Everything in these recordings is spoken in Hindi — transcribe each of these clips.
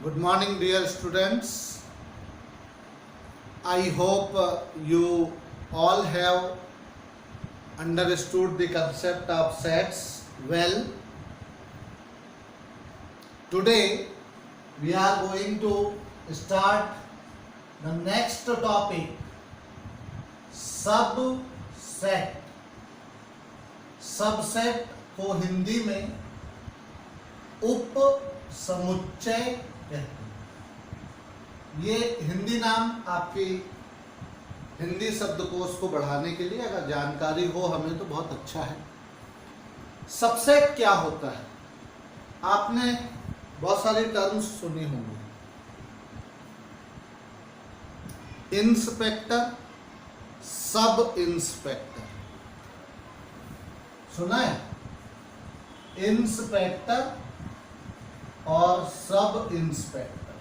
Good morning, dear students. I hope you all have understood the concept of sets well. Today we are going to start the next topic, subset. Subset को हिंदी में उप समुच्चय कहते हैं. ये हिंदी नाम आपकी हिंदी शब्दकोश को बढ़ाने के लिए अगर जानकारी हो हमें तो बहुत अच्छा है. सबसेट क्या होता है? आपने बहुत सारी टर्म्स सुनी होंगी. इंस्पेक्टर, सब इंस्पेक्टर सुना है? इंस्पेक्टर और सब इंस्पेक्टर,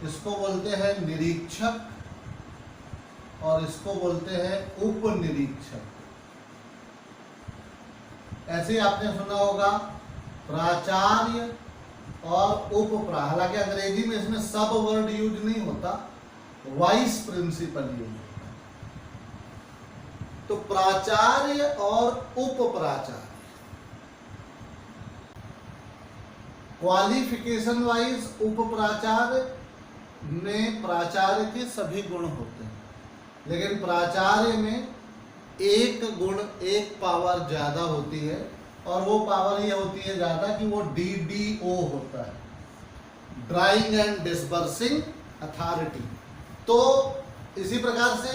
इसको बोलते हैं निरीक्षक और इसको बोलते हैं उप निरीक्षक. ऐसे ही आपने सुना होगा प्राचार्य और उप हालांकि अंग्रेजी में इसमें सब वर्ड यूज नहीं होता, वाइस प्रिंसिपल यूज होता है. तो प्राचार्य और उप प्राचार्य क्वालिफिकेशन वाइज उप प्राचार्य में प्राचार्य के सभी गुण होते हैं, लेकिन प्राचार्य में एक गुण, एक पावर ज्यादा होती है और वो पावर ये होती है ज्यादा कि वो DDO होता है, ड्राइंग एंड डिस्बर्सिंग अथॉरिटी. तो इसी प्रकार से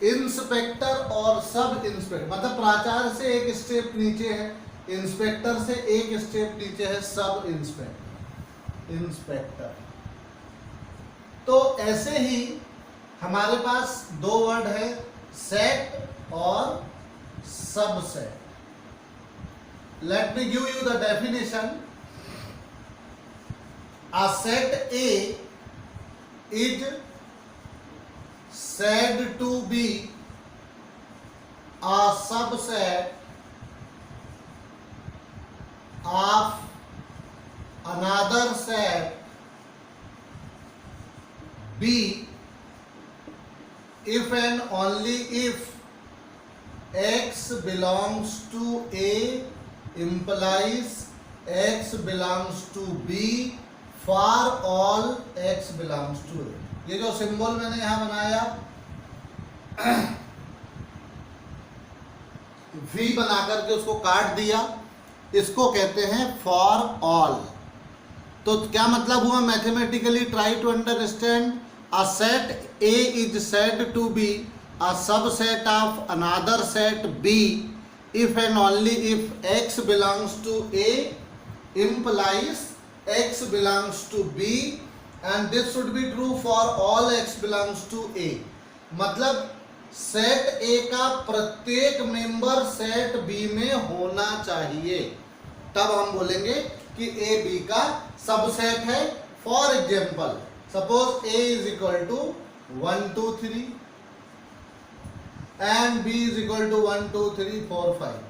इंस्पेक्टर और सब इंस्पेक्टर, मतलब प्राचार्य से एक स्टेप नीचे है, इंस्पेक्टर से एक स्टेप नीचे है सब इंस्पेक्टर. इंस्पेक्टर. तो ऐसे ही हमारे पास दो वर्ड है, सेट और subset. Let me give you the definition. A set A is said to be a subset of another set B if and only if X belongs to A implies X belongs to B for all X belongs to A. ये जो सिंबल मैंने यहां बनाया V बना करके उसको काट दिया, इसको कहते हैं फॉर ऑल. तो क्या मतलब हुआ? Mathematically try to understand. A set A is said to be a subset of another set B if and only if X belongs to A implies X belongs to B and this should be true for all X belongs to A. मतलब सेट A का प्रत्येक मेंबर सेट B में होना चाहिए, तब हम बोलेंगे कि A B का सबसेट है. For example, suppose A is equal to 1 2 3 and B is equal to 1 2 3 4 5.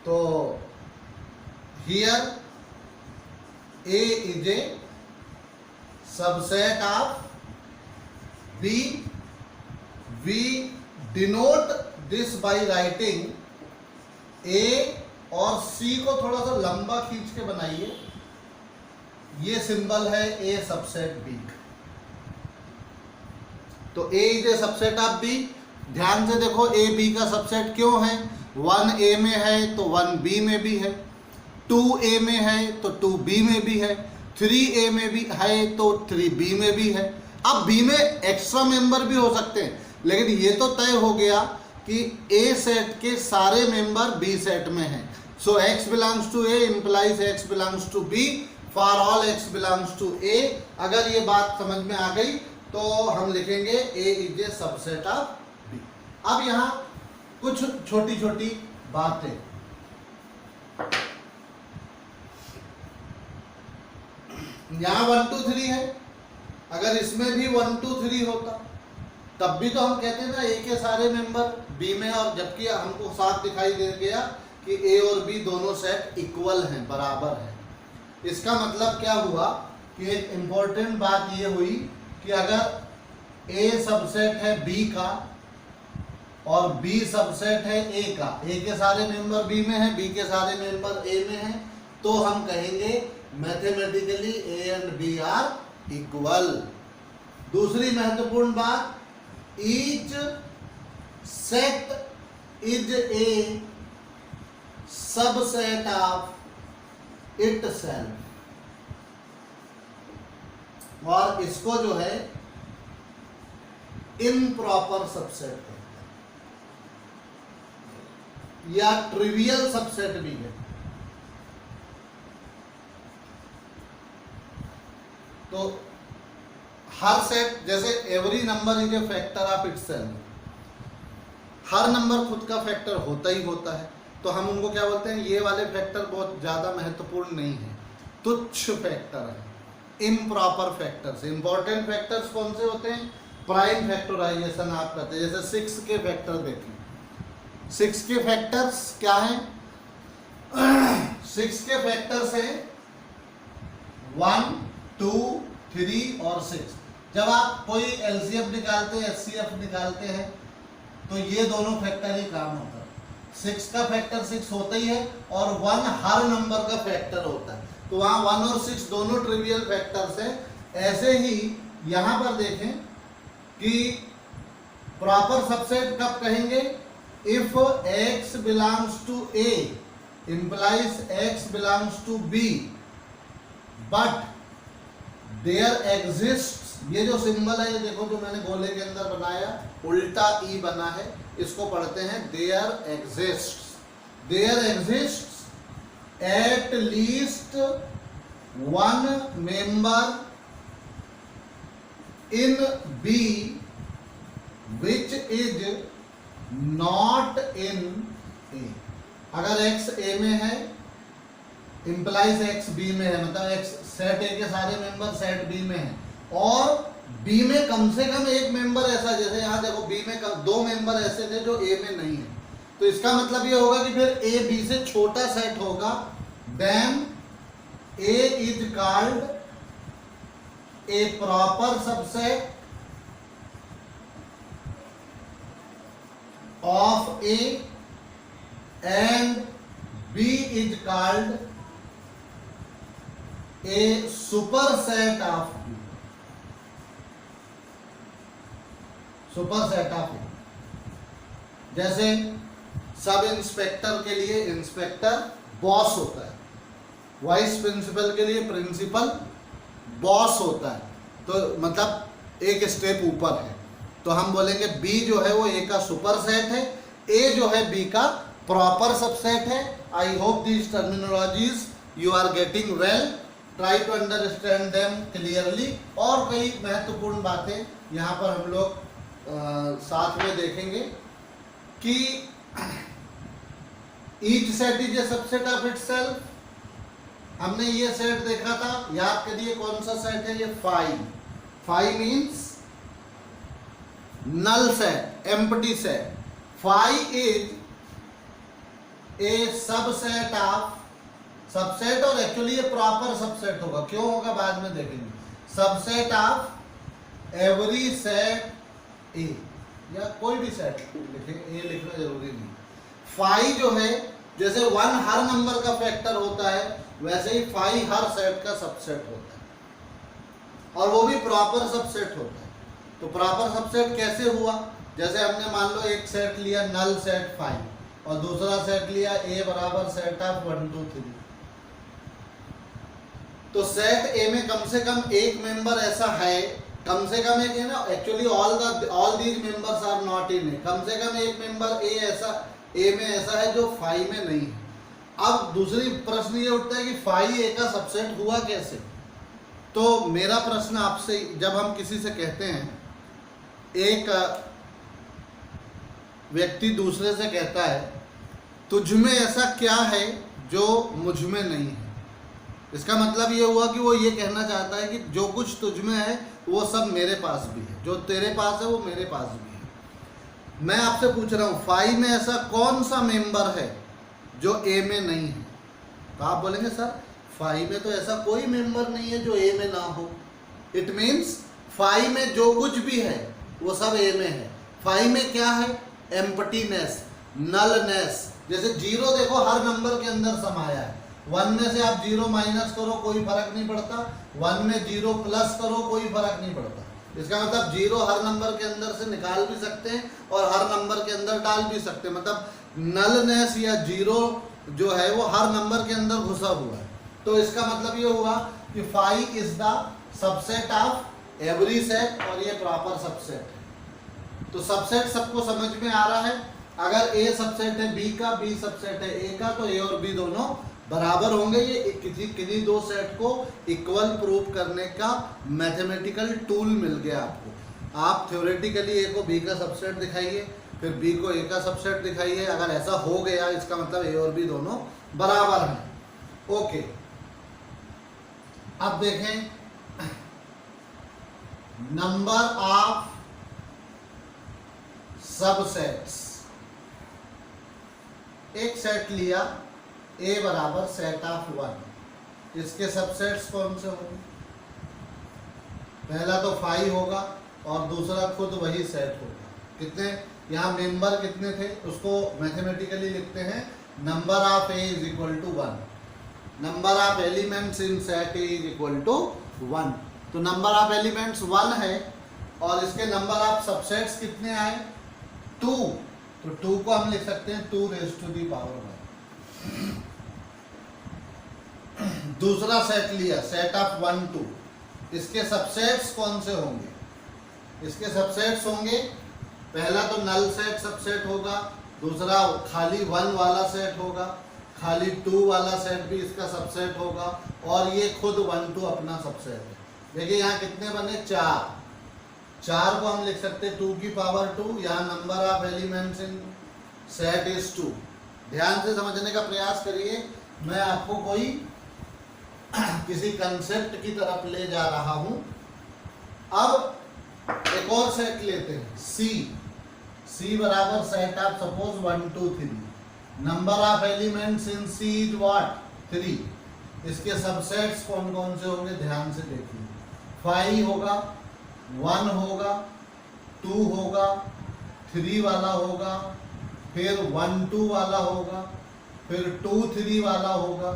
तो here A is a subset of B. We denote this by writing A और C को थोड़ा सा लंबा खींच के बनाइए. ये सिंबल है A सबसेट B. तो A is a subset of B. ध्यान से देखो A B का सबसेट क्यों है? 1 A में है तो 1 B में भी है, 2 A में है तो 2 B में भी है, 3 A में भी है तो 3 B में भी है. अब B में एक्स्ट्रा मेंबर भी हो सकते हैं, लेकिन ये तो तय हो गया कि A सेट के सारे मेंबर B सेट में हैं. So X belongs to A implies X belongs to B for all X belongs to A. अगर ये बात समझ में आ गई तो हम लिखेंगे A is a subset of B. अब यहां कुछ छोटी छोटी बातें. यहां 1 2 3 है, अगर इसमें भी 1 2 3 होता तब भी तो हम कहते हैं ना A के सारे मेंबर B में, और जबकि हमको साफ दिखाई दे गया कि A और B दोनों सेट इक्वल हैं, बराबर हैं. इसका मतलब क्या हुआ कि एक इंपॉर्टेंट बात ये हुई कि अगर A सबसेट है B का और B सबसेट है A का, A के सारे मेंबर B में है, B के सारे मेंबर A में है, तो हम कहेंगे mathematically A and B are equal. दूसरी महत्वपूर्ण बात, each set is a subset of itself, और इसको जो है इम्प्रॉपर सबसेट कहते हैं या ट्रिवियल सबसेट भी है। तो हर सेट, जैसे every number is a factor of itself, her number खुद का फैक्टर होता ही होता है, तो हम उनको क्या बोलते हैं, ये वाले फैक्टर बहुत ज्यादा महत्वपूर्ण नहीं है, तुच्छ फैक्टर है, इम्प्रॉपर फैक्टर्स। इंपॉर्टेंट फैक्टर्स कौन से होते हैं, प्राइम फैक्टराइजेशन आप करते हैं। जैसे 6 के फैक्टर देखें, 6 के फैक्टर्स क्या हैं 6 के फैक्टर्स हैं 1, 2, 3 और 6। जब आप कोई एलसीएम निकालते हैं, एचसीएफ निकालते हैं, तो ये दोनों फैक्टर ही काम होता है। 6 का फैक्टर 6 होता ही है और 1 हर नंबर का फैक्टर होता है, तो वहां 1 और 6 दोनों ट्रिवियल फैक्टर्स हैं। ऐसे ही यहां पर देखें कि प्रॉपर सबसेट कब कहेंगे, if x belongs to A implies x belongs to B but there exists, ये जो सिंबल है, ये देखो जो मैंने गोले के अंदर बनाया उल्टा ई बना है, इसको पढ़ते हैं there exists at least one member in B which is not in A। अगर x A में है implies x B में है, मतलब x सेट A के सारे मेंबर सेट B में है, और B में कम से कम एक मेंबर ऐसा, जैसे यहाँ देखो B में 2 मेंबर ऐसे थे जो A में नहीं है, तो इसका मतलब ये होगा कि फिर A B से छोटा सेट होगा, then A is called a proper subset of A and B is called a superset of B, superset of A। जैसे सब इंस्पेक्टर के लिए इंस्पेक्टर बॉस होता है, वाइस प्रिंसिपल के लिए प्रिंसिपल बॉस होता है, तो मतलब एक स्टेप ऊपर है, तो हम बोलेंगे B जो है वो A का सुपर सेट है, A जो है B का प्रॉपर सबसेट है। I hope these terminologies you are getting well, try to understand them clearly. और कई महत्वपूर्ण बातें यहाँ पर हम लोग साथ में देखेंगे कि each set is a subset of itself. हमने ये सेट देखा था, याद करिए कौन सा सेट है ये, phi means null set, empty set. Phi is a subset of, subset और एक्चुअली ये प्रॉपर सबसेट होगा, क्यों होगा बाद में देखेंगे, subset of every set A, या कोई भी सेट लिखे, ए लिखना जरूरी नहीं। फाई जो है, जैसे 1 हर नंबर का फैक्टर होता है, वैसे ही फाई हर सेट का सबसेट होता है, और वो भी प्रॉपर सबसेट होता है। तो प्रॉपर सबसेट कैसे हुआ, जैसे हमने मान लो एक सेट लिया नल सेट फाई, और दूसरा सेट लिया A बराबर सेट ऑफ 1, 2, 3, तो सेट A में कम से कम एक मेंबर ऐसा है, कम से कम एक है ना, actually all these members are not in A, कम से कम एक मेंबर A में ऐसा है जो फाई में नहीं है। अब दूसरी प्रश्न ये उठता है कि फाई A का सबसेट हुआ कैसे। तो मेरा प्रश्न आपसे, जब हम किसी से कहते हैं, एक व्यक्ति दूसरे से कहता है तुझ में ऐसा क्या है जो मुझ में नहीं है, इसका मतलब ये हुआ कि वो ये कहना चाहता है कि जो कुछ तुझ में है वो सब मेरे पास भी है, जो तेरे पास है वो मेरे पास भी है। मैं आपसे पूछ रहा हूँ फाई में ऐसा कौन सा मेंबर है जो ए में नहीं है, तो आप बोलेंगे सर फाई में तो ऐसा कोई मेंबर नहीं है जो ए में ना हो। इट मीन्स फाई में जो कुछ भी है वो सब ए में है। फाई में क्या है? एम्प्टीनेस, नलनेस। जैसे जीरो देखो हर नंबर के अंदर समाया है। 1 में से आप 0 माइनस करो कोई फर्क नहीं पड़ता, 1 में 0 प्लस करो कोई फर्क नहीं पड़ता। इसका मतलब 0 हर नंबर के अंदर से निकाल भी सकते हैं और हर नंबर के अंदर डाल भी सकते हैं। मतलब नलनेस या जीरो जो है वो हर नंबर के अंदर घुसा हुआ है। तो इसका मतलब ये हुआ कि phi is the subset of every set और ये प्रॉपर सबसेट है। तो सबसेट सबको समझ में आ रहा है। अगर ए सबसेट है बी का, बी सबसेट है ए का, तो ए और बी दोनों बराबर होंगे। ये किसी दो सेट को इक्वल प्रूव करने का मैथमेटिकल टूल मिल गया आपको। आप थ्योरेटिकली ए को बी का सबसेट दिखाइए, फिर बी को ए का सबसेट दिखाइए। अगर ऐसा हो गया इसका मतलब ए और बी दोनों बराबर हैं। ओके, अब देखें नंबर ऑफ सबसेट्स। एक सेट लिया ए बराबर सेट ऑफ 1, इसके सबसेट्स कौन से होंगे? पहला तो फाई होगा और दूसरा खुद वही सेट होगा। कितने यहाँ मेंबर कितने थे उसको मैथमेटिकली लिखते हैं, number of A is equal to 1, number of elements in set A is equal to 1। तो नंबर ऑफ एलिमेंट्स 1 है और इसके नंबर ऑफ सबसेट्स कितने आए? 2। तो 2 को हम लिख सकते हैं 2 रेज़ टू दी पावर 1। दूसरा सेट लिया सेट ऑफ 1 2, इसके सबसेट्स कौन से होंगे? इसके सबसेट्स होंगे, पहला तो नल सेट सबसेट होगा, दूसरा खाली 1 वाला सेट होगा, खाली 2 वाला सेट भी इसका सबसेट होगा और ये खुद 1 2 अपना सबसेट है। देखिए यहाँ कितने बने? 4 को हम लिख सकते हैं 2 की पावर 2। यहाँ number of elements in set is 2। ध्यान से समझने का प्रयास करिए, मैं आपको कोई किसी कंसेप्ट की तरफ ले जा रहा हूं। अब एक और सेट लेते हैं सी बराबर set of suppose 1 2 3, number of elements in C is what? 3। इसके सबसेट्स कौन कौन से होंगे? ध्यान से देखिए, 5 होगा, 1 होगा, 2 होगा, 3 वाला होगा, फिर 1 2 वाला होगा, फिर 2 3 वाला होगा,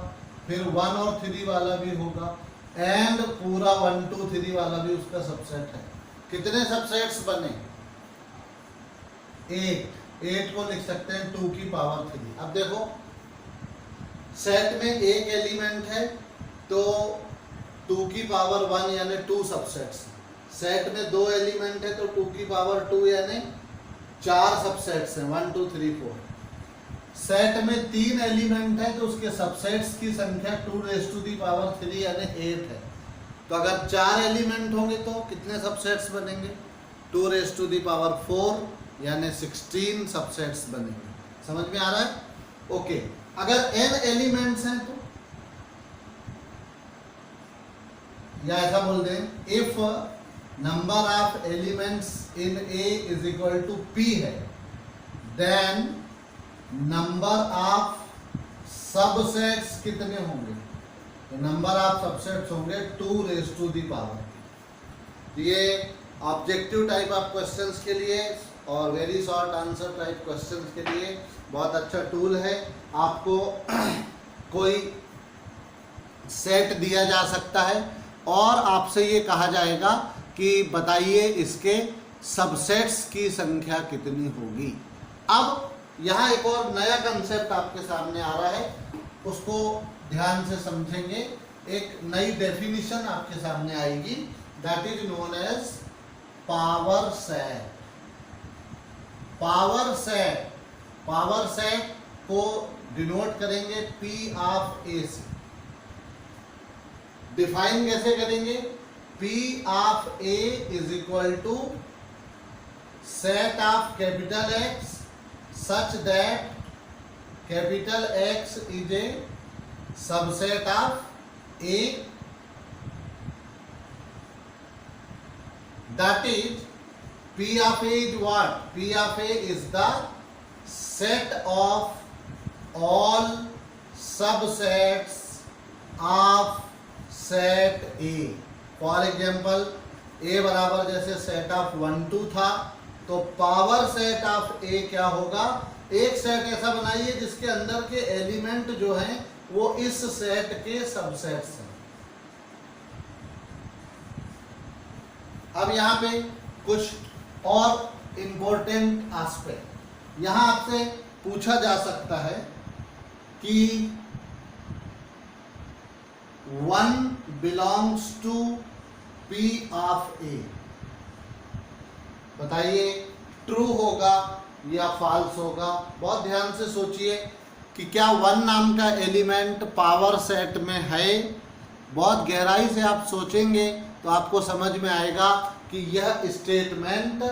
फिर 1 और 3 वाला भी होगा एंड पूरा 1 2 3 वाला भी उसका सबसेट है। कितने सबसेट्स बने? 8 को लिख सकते हैं 2 की पावर 3। अब देखो सेट में एक एलिमेंट है तो 2 की पावर 1 यानी 2 सबसेट्स। सेट में 2 एलिमेंट है तो 2 की पावर 2 यानी 4 सबसेट्स हैं, 1 2 3 4। सेट में 3 एलिमेंट है तो उसके सबसेट्स की संख्या 2 रेज़ टू दी पावर 3 यानी 8 है। तो अगर 4 एलिमेंट होंगे तो कितने सबसेट्स बनेंगे? 2 रेज़ टू दी पावर 4 यानी 16 सबसेट्स बनेंगे। समझ में आ रहा है? ओके, अगर n एलिमेंट्स हैं तो या ऐसा बोल दें, if number of elements in A is equal to P है, देन नंबर ऑफ सबसेट्स कितने होंगे? तो नंबर ऑफ सबसेट्स होंगे 2 रेज़ टू दी पावर। ये ऑब्जेक्टिव टाइप ऑफ क्वेश्चंस के लिए और very short answer type questions के लिए बहुत अच्छा टूल है। आपको कोई सेट दिया जा सकता है और आपसे ये कहा जाएगा कि बताइए इसके सबसेट्स की संख्या कितनी होगी। अब यहाँ एक और नया कंसेप्ट आपके सामने आ रहा है, उसको ध्यान से समझेंगे। एक नई डेफिनेशन आपके सामने आएगी, that is known as power set. Power set को डिनोट करेंगे P ऑफ A से। डिफाइन कैसे करेंगे? P of A is equal to set of capital X such that capital X is a subset of A, that is P of A is what? P of A is the set of all subsets of set A. For example A बराबर जैसे सेट ऑफ 1 2 था, तो पावर सेट ऑफ ए क्या होगा, एक सेट ऐसा बनाइए जिसके अंदर के एलिमेंट जो हैं वो इस सेट के सबसेट्स हैं। अब यहां पे कुछ और इंपॉर्टेंट एस्पेक्ट यहां आपसे पूछा जा सकता है कि 1 belongs to P of A, बताइए ट्रू होगा या फॉल्स होगा। बहुत ध्यान से सोचिए कि क्या 1 नाम का एलिमेंट पावर सेट में है। बहुत गहराई से आप सोचेंगे तो आपको समझ में आएगा कि यह स्टेटमेंट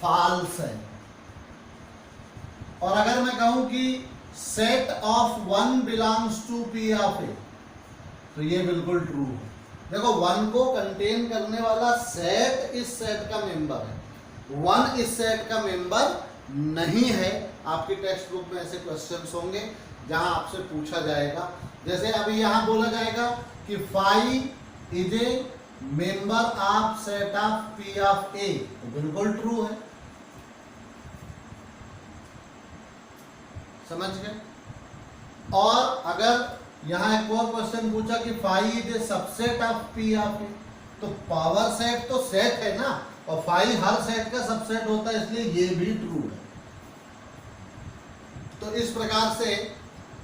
फॉल्स है। और अगर मैं कहूं कि set of 1 belongs to P of A, तो ये बिल्कुल ट्रू है। देखो 1 को कंटेन करने वाला सेट इस सेट का मेंबर है, 1 इस सेट का मेंबर नहीं है। आपकी टेक्स्ट बुक में ऐसे क्वेश्चंस होंगे जहां आपसे पूछा जाएगा, जैसे अभी यहां बोला जाएगा कि 5 is a member of set of P of A, तो बिल्कुल ट्रू है। समझ गए। और अगर यहां एक और क्वेश्चन पूछा कि 5 is a subset of P of A, तो पावर सेट तो सेट है ना, और 5 हर सेट का सबसेट होता है, इसलिए ये भी ट्रू है। तो इस प्रकार से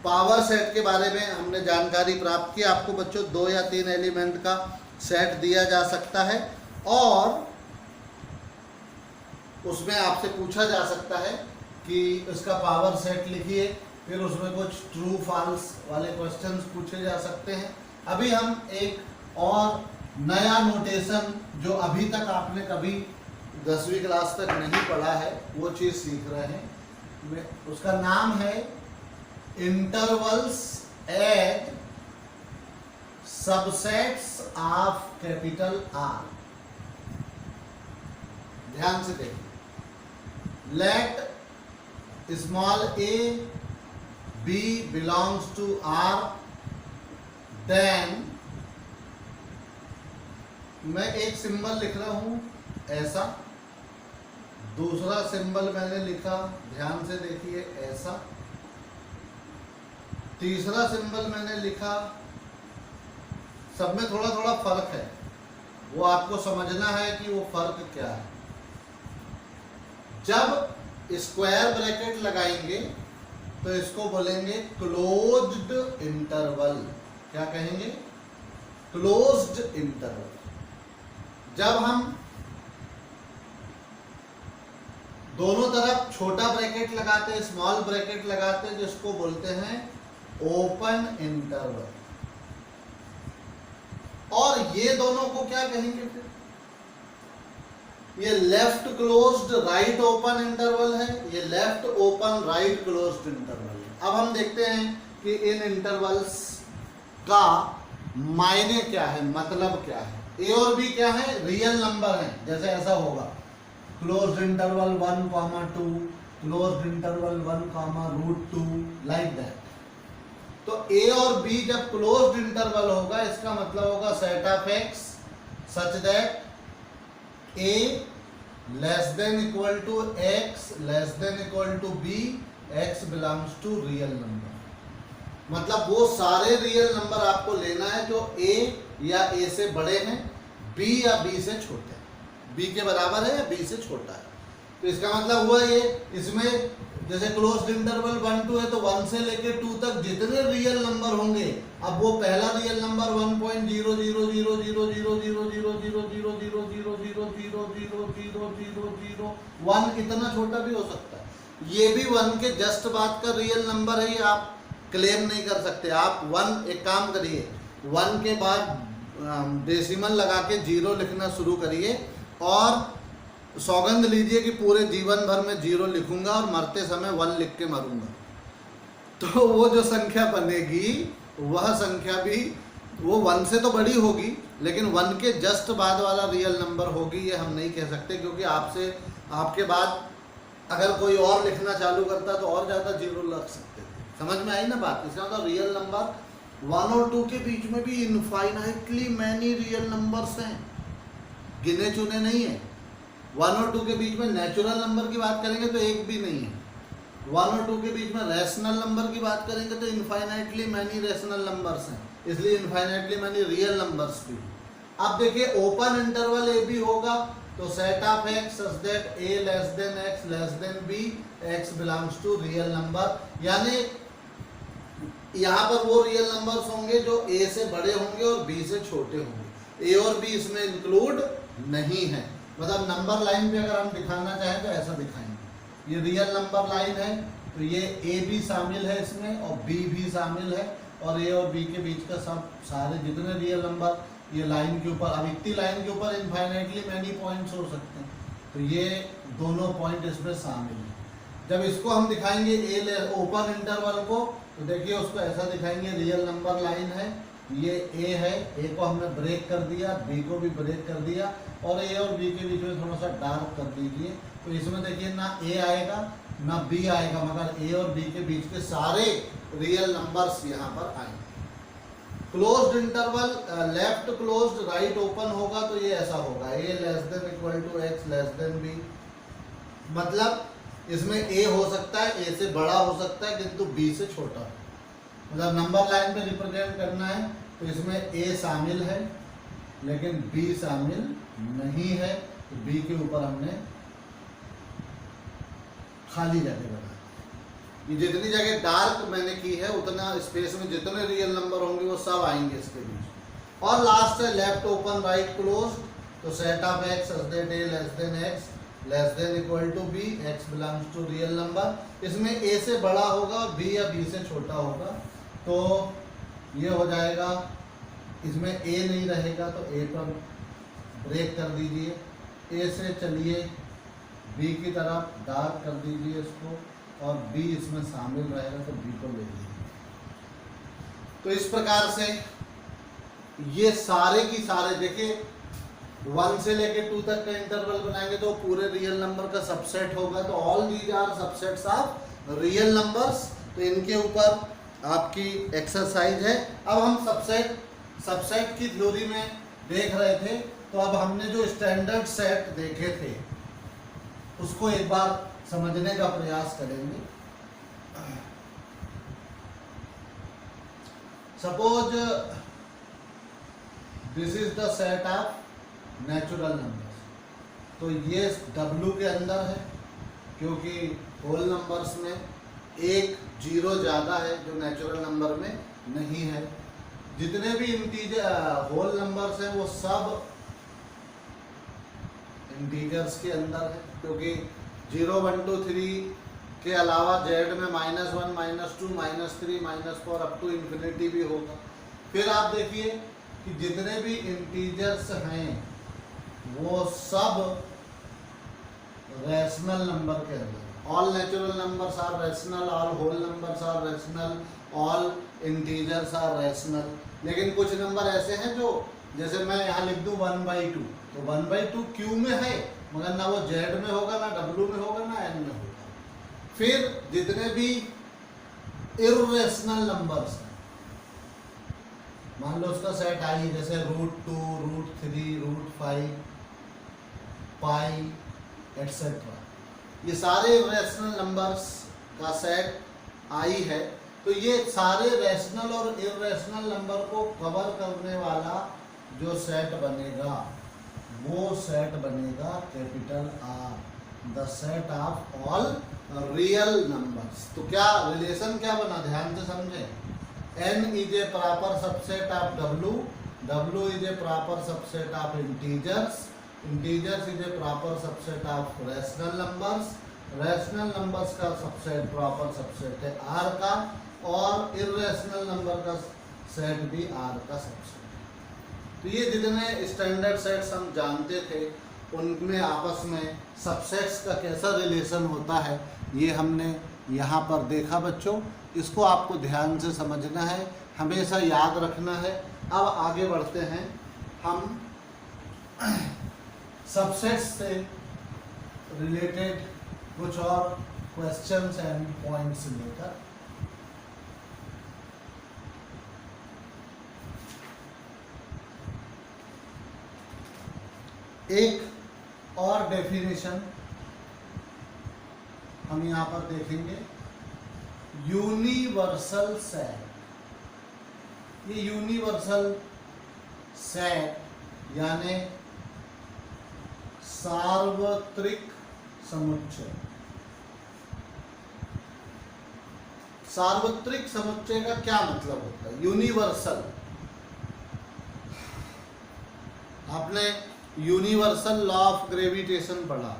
पावर सेट के बारे में हमने जानकारी प्राप्त की। आपको बच्चों 2 या 3 एलिमेंट का सेट दिया जा सकता है और उसमें आपसे पूछा जा सकता है कि इसका पावर सेट लिखिए, फिर उसमें कुछ ट्रू फॉल्स वाले क्वेश्चंस पूछे जा सकते हैं। अभी हम एक और नया नोटेशन जो अभी तक आपने कभी 10वीं क्लास तक नहीं पढ़ा है वो चीज़ सीख रहे हैं। उसका नाम है intervals at subsets of capital R. ध्यान से देखिए, let small a b belongs to R, then मैं एक सिंबल लिख रहा हूं ऐसा, दूसरा सिंबल मैंने लिखा, ध्यान से देखिए, ऐसा, तीसरा सिंबल मैंने लिखा। सब में थोड़ा थोड़ा फर्क है, वो आपको समझना है कि वो फर्क क्या है। जब स्क्वायर ब्रैकेट लगाएंगे तो इसको बोलेंगे क्लोज्ड इंटरवल। क्या कहेंगे? Closed interval. जब हम दोनों तरफ छोटा ब्रैकेट लगाते हैं, स्मॉल ब्रैकेट लगाते हैं, जिसको बोलते हैं ओपन इंटरवल। और ये दोनों को क्या कहेंगे फिर? ये left closed right open interval है, ये left open right closed interval है। अब हम देखते हैं कि इन इंटरवल्स का मायने क्या है, मतलब क्या है। ए और बी क्या है? रियल नंबर है। जैसे ऐसा होगा closed interval 1,2, closed interval 1,√2, like that. तो ए और बी जब क्लोज्ड इंटरवल होगा, इसका मतलब होगा set of x such that a less than equal to x less than equal to b, x belongs to real number. मतलब वो सारे रियल नंबर आपको लेना है जो a या a से बड़े हैं, b या b से छोटे हैं, b के बराबर है या b से छोटा है। तो इसका मतलब हुआ ये, इसमें जैसे क्लोज्ड इंटरवल 1 2 है तो 1 से लेके 2 तक जितने रियल नंबर होंगे, अब वो पहला रियल नंबर 1.000000000000000000001 इतना छोटा भी हो सकता है। ये भी 1 के जस्ट बाद का रियल नंबर है, ये आप क्लेम नहीं कर सकते। आप 1, एक काम करिए, 1 के बाद डेसिमल लगा के 0 लिखना शुरू करिए और सौगंध लीजिए कि पूरे जीवन भर में 0 लिखूंगा और मरते समय 1 लिख के मरूंगा। तो वो जो संख्या बनेगी वह संख्या भी वो 1 से तो बड़ी होगी, लेकिन 1 के जस्ट बाद वाला रियल नंबर होगी, ये हम नहीं कह सकते, क्योंकि आपके बाद अगर कोई और लिखना चालू करता तो और ज़्यादा 0 लग सकते थे। समझ में आई ना बात? इसका मतलब रियल नंबर 1 और 2 के बीच में भी इनफाइनाइटली मैनी रियल नंबर्स हैं, गिने चुने नहीं है। 1 और 2 के बीच में नेचुरल नंबर की बात करेंगे तो एक भी नहीं है। 1 और 2 के बीच में रैशनल नंबर की बात करेंगे तो इनफाइनाइटली मैनी रैशनल नंबर्स हैं, इसलिए इनफाइनाइटली मैनी रियल नंबर्स भी। अब देखिए ओपन इंटरवल ए बी होगा तो set of x such that A less than x less than B x belongs to real number, यानी यहाँ पर वो रियल नंबर्स होंगे जो ए से बड़े होंगे और बी से छोटे होंगे। ए और बी इसमें इंक्लूड नहीं है। मतलब नंबर लाइन पे अगर हम दिखाना चाहें तो ऐसा दिखाएंगे, ये रियल नंबर लाइन है तो ये ए भी शामिल है इसमें और बी भी शामिल है, और ए और बी के बीच का सब सारे जितने रियल नंबर ये लाइन के ऊपर, अब इतनी लाइन के ऊपर इनफाइनाइटली मैनी पॉइंट्स हो सकते हैं, तो ये दोनों पॉइंट इसमें शामिल है। जब इसको हम दिखाएंगे ए ओपन इंटरवल को, तो देखिए उसको ऐसा दिखाएंगे, रियल नंबर लाइन है, ये ए है, ए को हमने ब्रेक कर दिया, बी को भी ब्रेक कर दिया, और ए और बी के बीच में थोड़ा सा डार्क कर दीजिए, तो इसमें देखिए ना ए आएगा ना बी आएगा, मगर ए और बी के बीच के सारे रियल नंबर्स यहाँ पर आएंगे। Closed interval left closed right open होगा तो ये ऐसा होगा, A less than equal to X less than B, मतलब इसमें ए हो सकता है, ए से बड़ा हो सकता है किंतु बी से छोटा है। मतलब नंबर लाइन पे रिप्रेजेंट करना है तो इसमें ए शामिल है लेकिन बी शामिल नहीं है, तो बी के ऊपर हमने खाली जगह बनाई। ये जितनी जगह डार्क मैंने की है उतना स्पेस में जितने रियल नंबर होंगे वो सब आएंगे इसके बीच। और लास्ट है लेफ्ट ओपन राइट क्लोज, तो set of x such that A less than x less than equal to B x belongs to real number, इसमें ए से बड़ा होगा बी या बी से छोटा होगा, तो ये हो जाएगा, इसमें ए नहीं रहेगा तो ए पर ब्रेक कर दीजिए, ए से चलिए बी की तरफ डार्क कर दीजिए इसको, और बी इसमें शामिल रहेगा तो बी को ले लीजिए। तो इस प्रकार से ये सारे की सारे देखिए 1 से लेके 2 तक का इंटरवल बनाएंगे तो पूरे रियल नंबर का सबसेट होगा, तो all these are subsets of real numbers. तो इनके ऊपर आपकी एक्सरसाइज है। अब हम सबसेट की थ्योरी में देख रहे थे, तो अब हमने जो स्टैंडर्ड सेट देखे थे उसको एक बार समझने का प्रयास करेंगे। Suppose this is the set of natural numbers, तो ये W के अंदर है क्योंकि होल नंबर्स में एक जीरो ज़्यादा है जो नेचुरल नंबर में नहीं है। जितने भी इंटीजर होल नंबर्स हैं वो सब इंटीजर्स के अंदर है, क्योंकि 0 1 2 3 के अलावा Z में -1 -2 -3 -4 अप टू इन्फिनिटी भी होगा। फिर आप देखिए कि जितने भी इंटीजर्स हैं वो सब रैशनल नंबर के अंदर, all natural numbers are rational, all whole numbers are rational, all integers are rational. लेकिन कुछ नंबर ऐसे हैं जो, जैसे मैं यहाँ लिख दूँ 1/2, तो 1/2 Q में है मगर ना वो Z में होगा, ना W में होगा, ना N में होगा। फिर जितने भी इर्रेशनल नंबर्स हैं, मान लो उसका सेट आई जैसे √2 √3 √5 पाई एटसेट्रा, ये सारे रैशनल नंबर्स का सेट आई है। तो ये सारे रैशनल और इर्रेशनल नंबर को कवर करने वाला जो सेट बनेगा वो सेट बनेगा capital R, the set of all real numbers. तो क्या रिलेशन क्या बना, ध्यान से समझे। N is a proper subset of W is a proper subset of integers is a proper subset of rational numbers का सबसेट प्रॉपर सबसेट है R का, और इर्रेशनल नंबर का सेट भी R का सबसेट है। तो ये जितने स्टैंडर्ड सेट्स हम जानते थे उनमें आपस में सबसेट्स का कैसा रिलेशन होता है ये हमने यहाँ पर देखा बच्चों। इसको आपको ध्यान से समझना है, हमेशा याद रखना है। अब आगे बढ़ते हैं हम सबसेट्स से रिलेटेड कुछ और क्वेश्चंस एंड पॉइंट्स लेकर। एक और डेफिनेशन हम यहां पर देखेंगे, यूनिवर्सल सेट। ये यूनिवर्सल सेट यानी सार्वत्रिक समुच्चय। सार्वत्रिक समुच्चय का क्या मतलब होता है? यूनिवर्सल, आपने यूनिवर्सल लॉ ऑफ ग्रेविटेशन पढ़ा।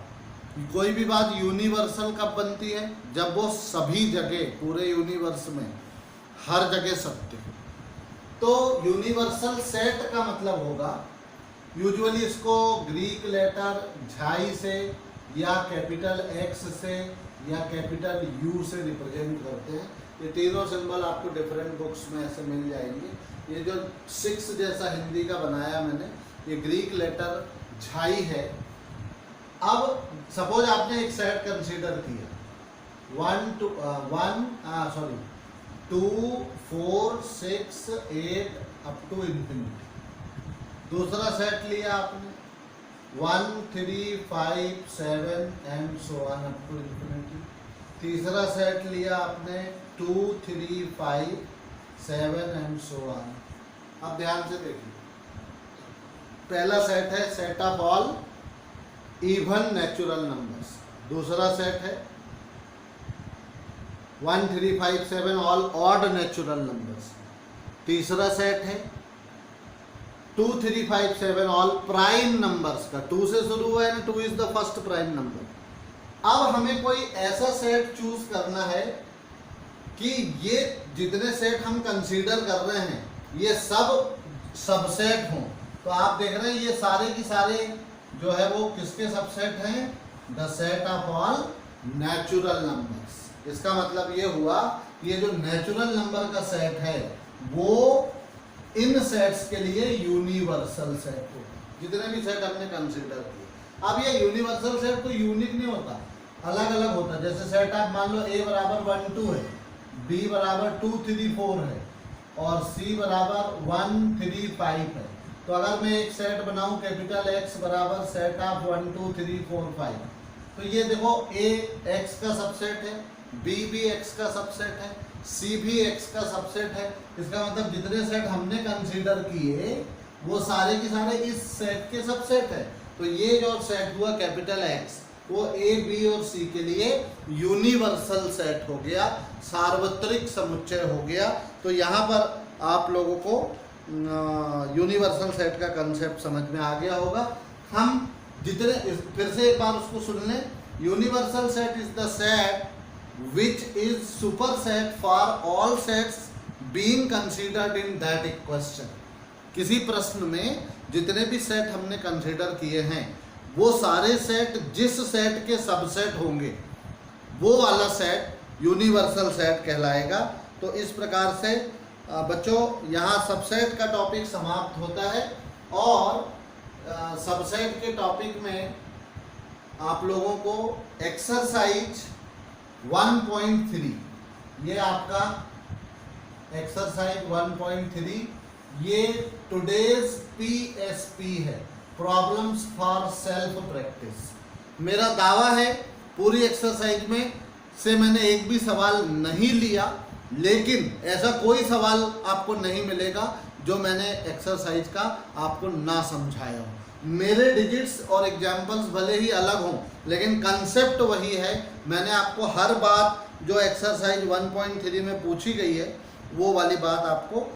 कोई भी बात यूनिवर्सल कब बनती है? जब वो सभी जगह, पूरे यूनिवर्स में हर जगह सत्य है। तो यूनिवर्सल सेट का मतलब होगा, यूजुअली इसको ग्रीक लेटर झाई से या कैपिटल एक्स से या कैपिटल यू से रिप्रेजेंट करते हैं। ये तीनों सिंबल आपको डिफरेंट बुक्स में ऐसे मिल जाएंगे। ये जो 6 जैसा हिंदी का बनाया मैंने, ये ग्रीक लेटर झाई है। अब सपोज आपने एक सेट कंसीडर किया 2, 4, 6, 8 अप टू इंफिनिटी। दूसरा सेट लिया आपने 1, 3, 5, 7 and so on up to infinity. तीसरा सेट लिया आपने 2, 3, 5, 7 एंड सो ऑन। अब ध्यान से देखिए, पहला सेट है set of all even natural numbers. दूसरा सेट है 1, 3, 5, 7 ऑल ऑड नेचुरल नंबर्स। तीसरा सेट है 2, 3, 5, 7 ऑल प्राइम नंबर्स का। 2 से शुरू हुआ है ना, 2 is the first prime number. अब हमें कोई ऐसा सेट चूज करना है कि ये जितने सेट हम कंसीडर कर रहे हैं ये सब सबसेट हों। तो आप देख रहे हैं ये सारे की सारे जो है वो किसके सबसेट हैं? The set of all natural numbers. इसका मतलब ये हुआ, ये जो नेचुरल नंबर का सेट है वो इन सेट्स के लिए यूनिवर्सल सेट हो, जितने भी सेट हमने कंसीडर किए। अब ये यूनिवर्सल सेट तो यूनिक नहीं होता, अलग अलग होता है। जैसे सेट आप मान लो a बराबर 1, 2 है, b बराबर 2, 3, 4 है और c बराबर 1, 3, 5 है। तो अगर मैं एक सेट बनाऊं कैपिटल X बराबर सेट ऑफ 1, 2, 3, 4, 5, तो ये देखो a x का सबसेट है, b भी x का सबसेट है, c भी x का सबसेट है। इसका मतलब जितने सेट हमने कंसीडर किए वो सारे के सारे इस सेट के सबसेट है। तो ये जो सेट हुआ कैपिटल X वो a, b और c के लिए यूनिवर्सल सेट हो गया, सार्वत्रिक समुच्चय हो गया। तो यहाँ पर आप लोगों को यूनिवर्सल सेट का कंसेप्ट समझ में आ गया होगा। हम जितने, फिर से एक बार उसको सुन लें। Universal set is the set which is super set for all sets being considered in that question. किसी प्रश्न में जितने भी सेट हमने कंसीडर किए हैं वो सारे सेट जिस सेट के सबसेट होंगे वो वाला सेट यूनिवर्सल सेट कहलाएगा। तो इस प्रकार से बच्चों यहाँ सबसेट का टॉपिक समाप्त होता है और सबसेट के टॉपिक में आप लोगों को एक्सरसाइज 1.3, ये आपका एक्सरसाइज 1.3 ये टुडेज PSP है, प्रॉब्लम्स फॉर सेल्फ प्रैक्टिस। मेरा दावा है पूरी एक्सरसाइज में से मैंने एक भी सवाल नहीं लिया, लेकिन ऐसा कोई सवाल आपको नहीं मिलेगा जो मैंने एक्सरसाइज का आपको ना समझाया हो। मेरे डिजिट्स और एग्जाम्पल्स भले ही अलग हों लेकिन कंसेप्ट वही है। मैंने आपको हर बात जो एक्सरसाइज 1.3 में पूछी गई है वो वाली बात आपको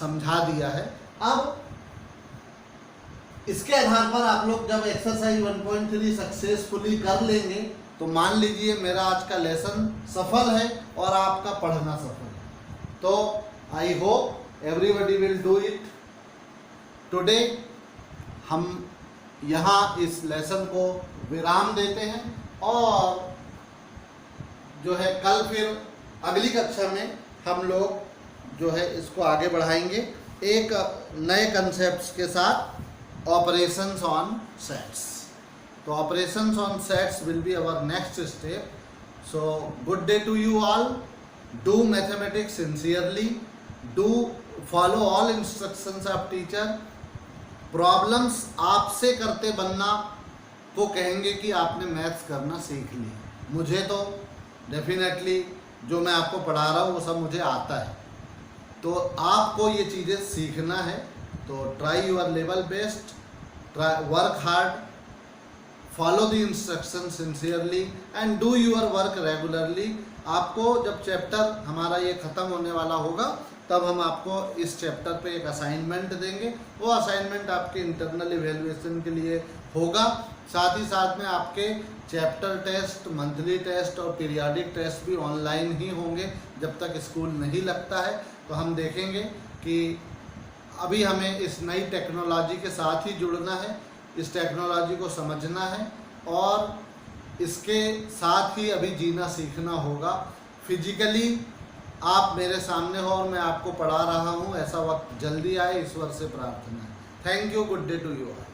समझा दिया है। अब इसके आधार पर आप लोग जब एक्सरसाइज 1.3 सक्सेसफुली कर लेंगे तो मान लीजिए मेरा आज का लेसन सफल है और आपका पढ़ना सफल है। तो I hope everybody will do it today. हम यहाँ इस लेसन को विराम देते हैं और जो है कल फिर अगली कक्षा में हम लोग जो है इसको आगे बढ़ाएंगे एक नए कंसेप्ट्स के साथ, ऑपरेशंस ऑन सेट्स। तो operations on sets will be our next step. So good day to you all. Do mathematics sincerely. Do follow all instructions of teacher. Problems आपसे करते बनना को कहेंगे कि आपने मैथ्स करना सीख लिया। मुझे तो डेफिनेटली जो मैं आपको पढ़ा रहा हूँ वो सब मुझे आता है, तो आपको ये चीज़ें सीखना है। तो try your level best, work hard, follow the instruction sincerely and do your work regularly. आपको जब चैप्टर हमारा ये ख़त्म होने वाला होगा तब हम आपको इस चैप्टर पे एक असाइनमेंट देंगे। वो असाइनमेंट आपके इंटरनल इवेल्युएशन के लिए होगा। साथ ही साथ में आपके चैप्टर टेस्ट, मंथली टेस्ट और पीरियाडिक टेस्ट भी ऑनलाइन ही होंगे जब तक स्कूल नहीं लगता है। तो हम देखेंगे कि अभी हमें इस नई टेक्नोलॉजी के साथ ही जुड़ना है, इस टेक्नोलॉजी को समझना है और इसके साथ ही अभी जीना सीखना होगा। फिजिकली आप मेरे सामने हो और मैं आपको पढ़ा रहा हूँ, ऐसा वक्त जल्दी आए, ईश्वर से प्रार्थना है। Thank you, good day to you all.